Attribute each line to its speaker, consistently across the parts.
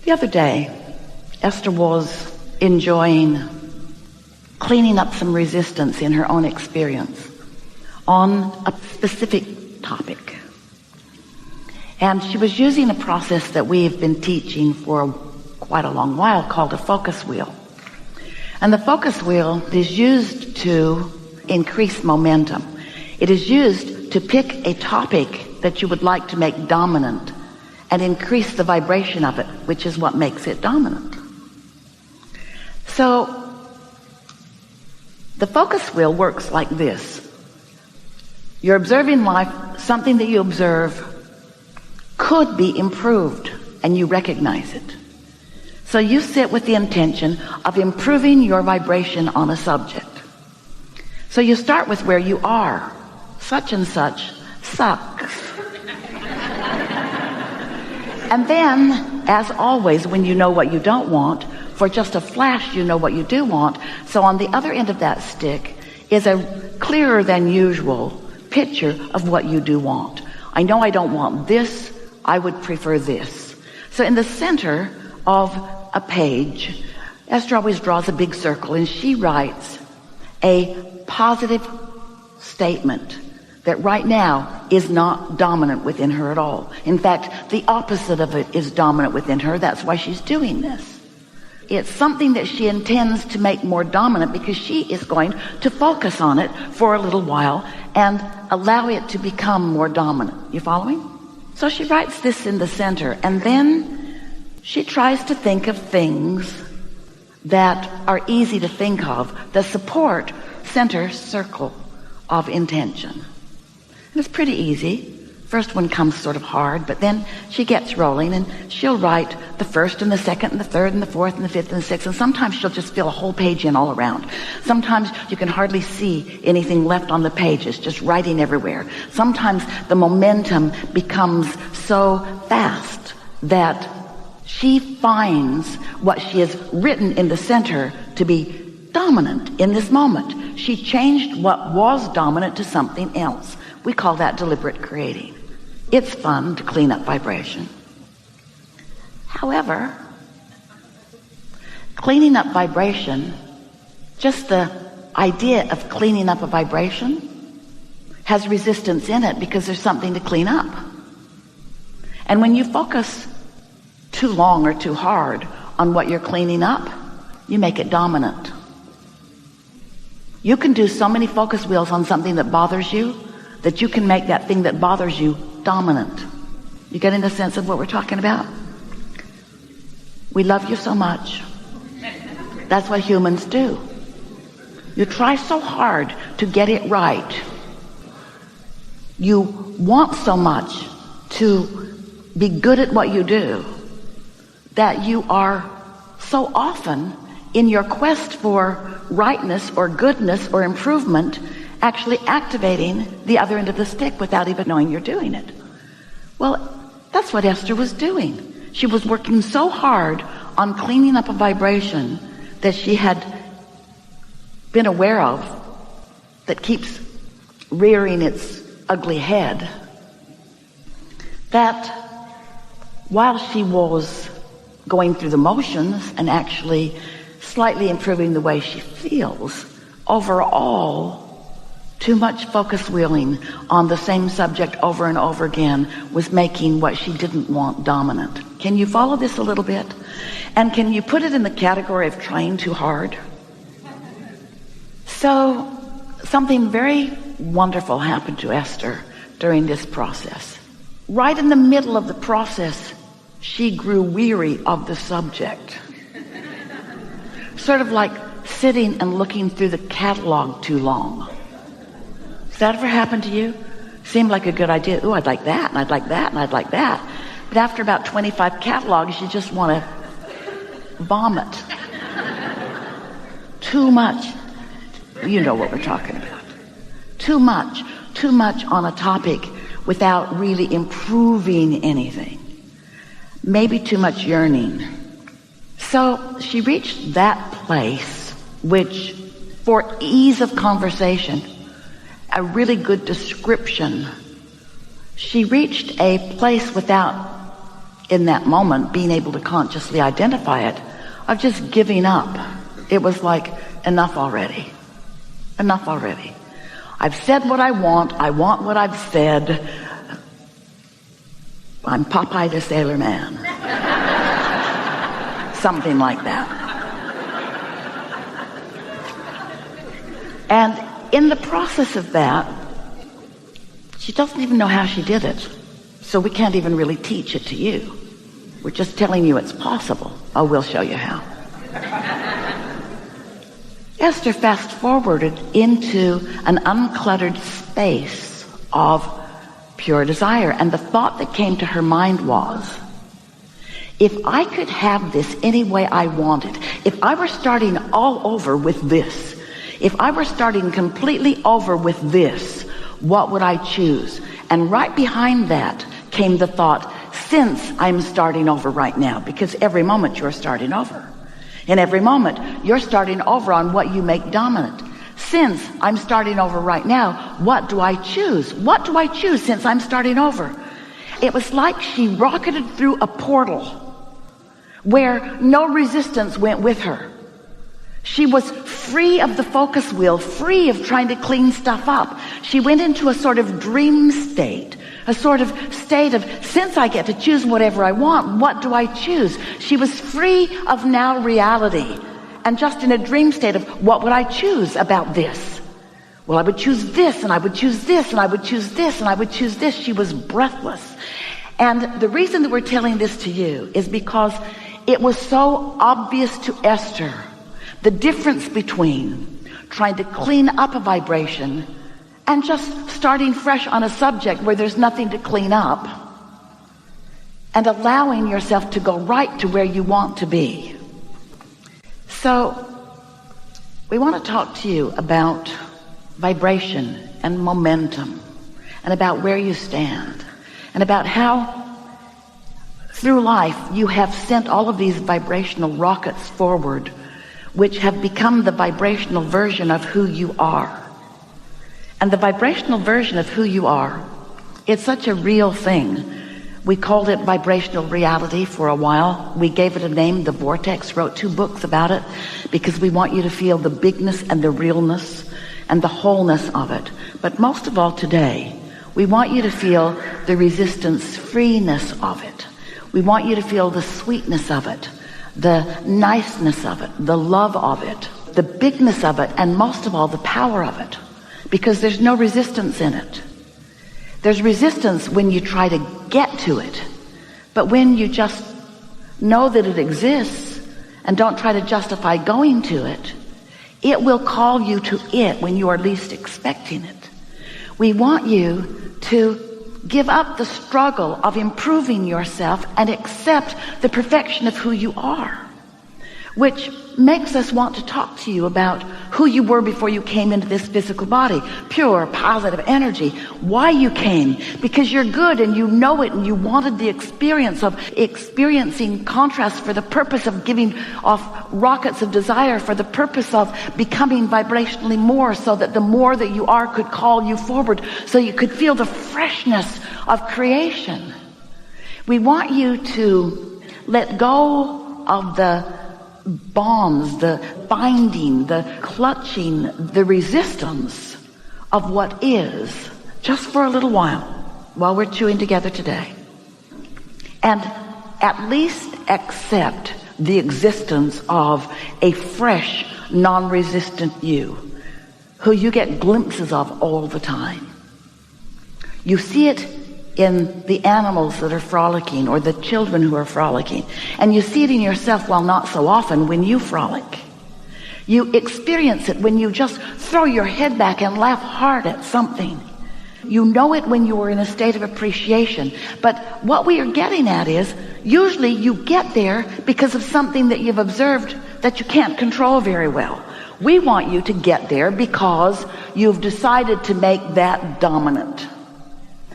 Speaker 1: The other day, Esther was enjoying cleaning up some resistance in her own experience on a specific topic. And she was using a process that we've been teaching for quite a long while called a focus wheel. And the focus wheel is used to increase momentum. It is used to pick a topic that you would like to make dominant and increase the vibration of it, which is what makes it dominant. So the focus wheel works like this. You're observing life, something that you observe could be improved, and you recognize it. So you sit with the intention of improving your vibration on a subject. So you start with where you are. Such and such sucks. And then, as always, when you know what you don't want, for just a flash you know what you do want. So on the other end of that stick is a clearer than usual picture of what you do want. I know I don't want this, I would prefer this. So in the center of a page, Esther always draws a big circle, and she writes a positive statement that right now is not dominant within her at all. In fact, the opposite of it is dominant within her. That's why she's doing this. It's something that she intends to make more dominant because she is going to focus on it for a little while and allow it to become more dominant. You following? So she writes this in the center, and then she tries to think of things that are easy to think of that support center circle of intention. And it's pretty easy. First one comes sort of hard, but then she gets rolling, and she'll write the first and the second and the third and the fourth and the fifth and the sixth, and sometimes she'll just fill a whole page in all around. Sometimes you can hardly see anything left on the page. It's just writing everywhere. Sometimes the momentum becomes so fast that she finds what she has written in the center to be dominant in this moment. She changed what was dominant to something else. We call that deliberate creating. It's fun to clean up vibration. However, cleaning up vibration, just the idea of cleaning up a vibration, has resistance in it because there's something to clean up. And when you focus too long or too hard on what you're cleaning up, you make it dominant. You can do so many focus wheels on something that bothers you that you can make that thing that bothers you dominant. You getting the sense of what we're talking about? We love you so much. That's what humans do. You try so hard to get it right. You want so much to be good at what you do that you are so often in your quest for rightness or goodness or improvement actually activating the other end of the stick without even knowing you're doing it. Well, that's what Esther was doing. She was working so hard on cleaning up a vibration that she had been aware of that keeps rearing its ugly head, that while she was going through the motions and actually slightly improving the way she feels, overall, too much focus wheeling on the same subject over and over again was making what she didn't want dominant. Can you follow this a little bit? And can you put it in the category of trying too hard? So something very wonderful happened to Esther during this process. Right in the middle of the process, she grew weary of the subject. Sort of like sitting and looking through the catalog too long. Has that ever happened to you? Seemed like a good idea. Ooh, I'd like that, and I'd like that, and I'd like that. But after about 25 catalogs, you just want to vomit. Too much. You know what we're talking about. Too much on a topic without really improving anything. Maybe too much yearning. So she reached that place which, for ease of conversation, a really good description, she reached a place without in that moment, being able to consciously identify it, of just giving up. It was like, enough already. Enough already. I've said what I want what I've said. I'm Popeye the Sailor Man. Something like that. And in the process of that, she doesn't even know how she did it. So we can't even really teach it to you. We're just telling you it's possible. Oh, we'll show you how. Esther fast forwarded into an uncluttered space of pure desire. And the thought that came to her mind was, if I could have this any way I wanted, if I were starting all over with this, if I were starting completely over with this, what would I choose? And right behind that came the thought, since I'm starting over right now, because every moment you're starting over. In every moment, you're starting over on what you make dominant. Since I'm starting over right now, what do I choose? What do I choose since I'm starting over? It was like she rocketed through a portal where no resistance went with her. She was free of the focus wheel, free of trying to clean stuff up. She went into a sort of dream state, a sort of state of, since I get to choose whatever I want, what do I choose? She was free of now reality and just in a dream state of, what would I choose about this? Well, I would choose this, and I would choose this, and I would choose this, and I would choose this. She was breathless. And the reason that we're telling this to you is because it was so obvious to Esther, the difference between trying to clean up a vibration and just starting fresh on a subject where there's nothing to clean up and allowing yourself to go right to where you want to be. So we want to talk to you about vibration and momentum and about where you stand and about how through life you have sent all of these vibrational rockets forward, which have become the vibrational version of who you are. And the vibrational version of who you are, it's such a real thing. We called it vibrational reality for a while. We gave it a name, The Vortex, wrote 2 books about it, because we want you to feel the bigness and the realness and the wholeness of it. But most of all today, we want you to feel the resistance freeness of it. We want you to feel the sweetness of it, the niceness of it, the love of it, the bigness of it, and most of all, the power of it. Because there's no resistance in it. There's resistance when you try to get to it. But when you just know that it exists and don't try to justify going to it, it will call you to it when you are least expecting it. We want you to give up the struggle of improving yourself and accept the perfection of who you are, which makes us want to talk to you about who you were before you came into this physical body. Pure, positive energy. Why you came. Because you're good and you know it and you wanted the experience of experiencing contrast for the purpose of giving off rockets of desire, for the purpose of becoming vibrationally more, so that the more that you are could call you forward, so you could feel the freshness of creation. We want you to let go of the bonds, the binding, the clutching, the resistance of what is, just for a little while we're chewing together today. And at least accept the existence of a fresh, non-resistant you, who you get glimpses of all the time. You see it in the animals that are frolicking, or the children who are frolicking. And you see it in yourself, well, not so often, when you frolic. You experience it when you just throw your head back and laugh hard at something. You know it when you are in a state of appreciation. But what we are getting at is, usually you get there because of something that you've observed that you can't control very well. We want you to get there because you've decided to make that dominant.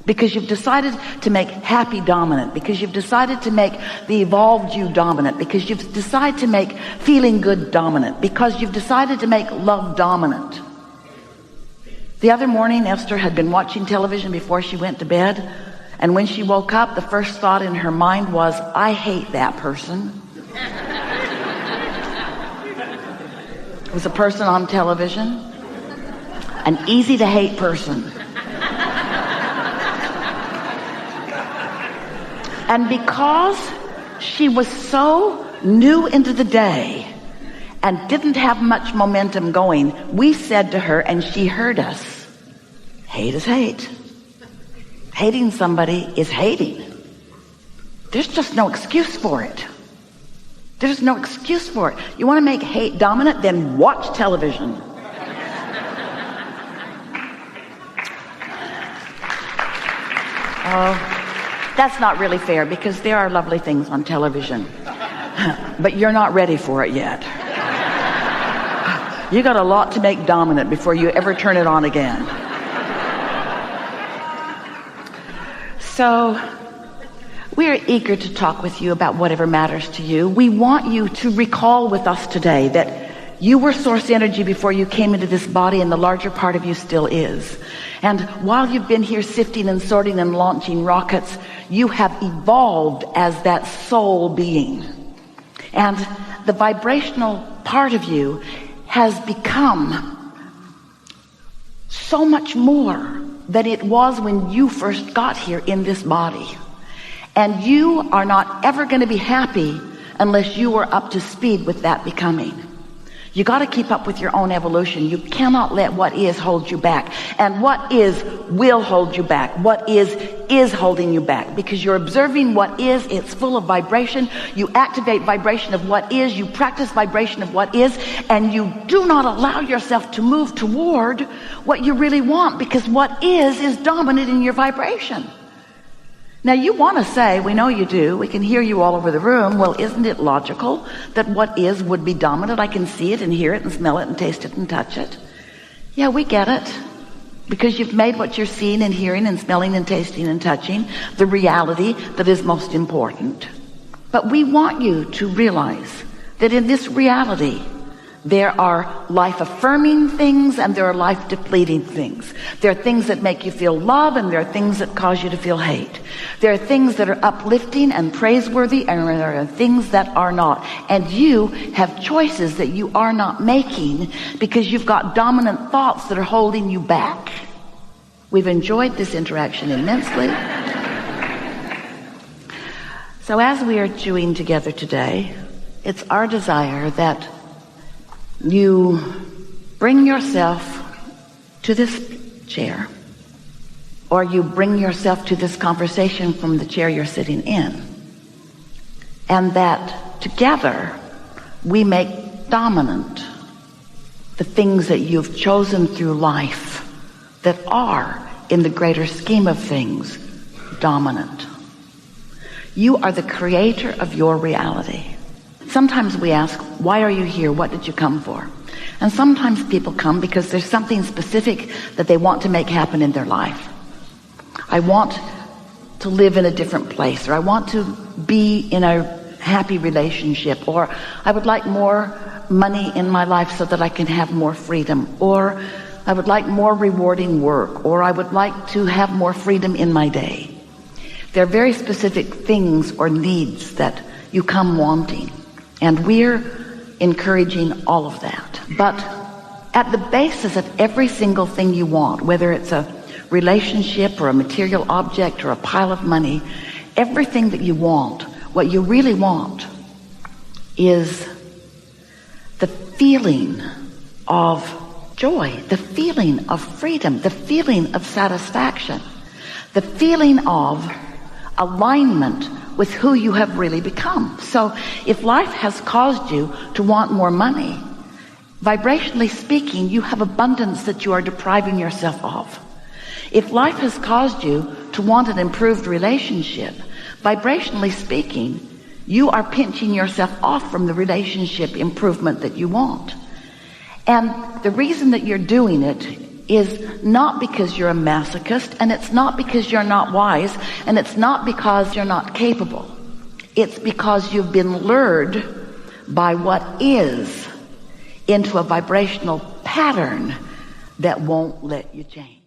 Speaker 1: Because you've decided to make happy dominant, because you've decided to make the evolved you dominant, because you've decided to make feeling good dominant, because you've decided to make love dominant. The other morning, Esther had been watching television before she went to bed, And when she woke up, the first thought in her mind was, I hate that person. It was a person on television, an easy to hate person. And because she was so new into the day and didn't have much momentum going, we said to her, and she heard us, hate is hate. Hating somebody is hating. There's just no excuse for it. There's no excuse for it. You want to make hate dominant? Then watch television. Oh, that's not really fair, because there are lovely things on television. But you're not ready for it yet. You got a lot to make dominant before you ever turn it on again. So, we're eager to talk with you about whatever matters to you. We want you to recall with us today that you were source energy before you came into this body, and the larger part of you still is. And while you've been here sifting and sorting and launching rockets, you have evolved as that soul being. And the vibrational part of you has become so much more than it was when you first got here in this body. And you are not ever going to be happy unless you are up to speed with that becoming. You got to keep up with your own evolution. You cannot let what is hold you back. And what is will hold you back. What is holding you back. Because you're observing what is. It's full of vibration. You activate vibration of what is. You practice vibration of what is. And you do not allow yourself to move toward what you really want. Because what is dominant in your vibration. Now you want to say, we know you do, we can hear you all over the room, well, isn't it logical that what is would be dominant? I can see it and hear it and smell it and taste it and touch it. Yeah, we get it. Because you've made what you're seeing and hearing and smelling and tasting and touching the reality that is most important. But we want you to realize that in this reality, there are life-affirming things and there are life-depleting things. There are things that make you feel love and there are things that cause you to feel hate. There are things that are uplifting and praiseworthy and there are things that are not. And you have choices that you are not making because you've got dominant thoughts that are holding you back. We've enjoyed this interaction immensely. So as we are chewing together today, it's our desire that you bring yourself to this chair, or you bring yourself to this conversation from the chair you're sitting in, and that together we make dominant the things that you've chosen through life that are, in the greater scheme of things, dominant. You are the creator of your reality. Sometimes we ask, why are you here? What did you come for? And sometimes people come because there's something specific that they want to make happen in their life. I want to live in a different place, or I want to be in a happy relationship, or I would like more money in my life so that I can have more freedom, or I would like more rewarding work, or I would like to have more freedom in my day. There are very specific things or needs that you come wanting. And we're encouraging all of that. But at the basis of every single thing you want, whether it's a relationship or a material object or a pile of money, everything that you want, what you really want is the feeling of joy, the feeling of freedom, the feeling of satisfaction, the feeling of alignment with who you have really become. So if life has caused you to want more money, vibrationally speaking, you have abundance that you are depriving yourself of. If life has caused you to want an improved relationship, vibrationally speaking, you are pinching yourself off from the relationship improvement that you want. And the reason that you're doing it is not because you're a masochist, and it's not because you're not wise, and it's not because you're not capable. It's because you've been lured by what is into a vibrational pattern that won't let you change.